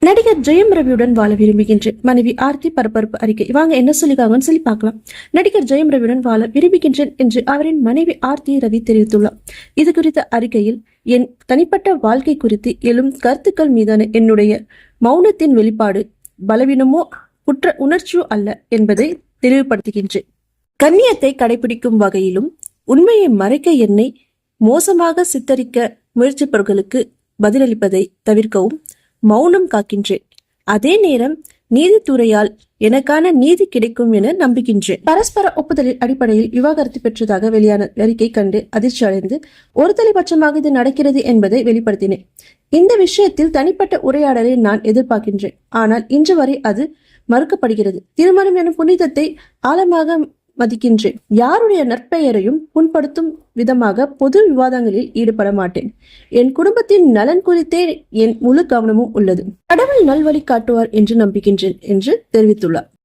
நடிகர் ஜெயம் ரவியுடன் வாழ விரும்புகின்றேன். மனைவி ஆர்த்தி பரபரப்பு அறிக்கை. வாங்க என்ன சொல்லிருக்காங்கன்னு சொல்லி பார்க்கலாம். நடிகர் ஜெயம் ரவியுடன் வாழ விரும்புகின்றேன் என்று அவரின் மனைவி ஆர்த்தி ரவி தெரிவித்துள்ளார். இது குறித்த அறிக்கையில், என் தனிப்பட்ட வாழ்க்கை குறித்து எழும் கருத்துக்கள் மீதான என்னுடைய மௌனத்தின் வெளிப்பாடு பலவீனமோ குற்ற உணர்ச்சியோ அல்ல என்பதை தெளிவுபடுத்துகின்றேன். கண்ணியத்தை கடைபிடிக்கும் வகையிலும் உண்மையை மறைக்க என்னை மோசமாக சித்தரிக்க முயற்சிப்பவர்களுக்கு பதிலளிப்பதை தவிர்க்கவும் மௌனம் காக்கின்றேன். அதே நேரம் நீதித்துறையால் எனக்கான நீதி கிடைக்கும் என நம்புகின்றேன். பரஸ்பர ஒப்புதலின் அடிப்படையில் விவாகரத்து பெற்றதாக வெளியான அறிக்கை கண்டு அதிர்ச்சி அடைந்து ஒரு தலைபட்சமாக இது நடக்கிறது என்பதை வெளிப்படுத்தினேன். இந்த விஷயத்தில் தனிப்பட்ட உரையாடலை நான் எதிர்பார்க்கின்றேன். ஆனால் இன்று வரை அது மறுக்கப்படுகிறது. திருமணம் எனும் புனிதத்தை ஆழமாக மதிக்கின்றேன். யாருடைய நற்பெயரையும் புண்படுத்தும் விதமாக பொது விவாதங்களில் ஈடுபட மாட்டேன். என் குடும்பத்தின் நலன் குறித்தே என் முழு கவனமும் உள்ளது. கடவுள் நல்வழி காட்டுவார் என்று நம்புகின்றேன் என்று தெரிவித்துள்ளார்.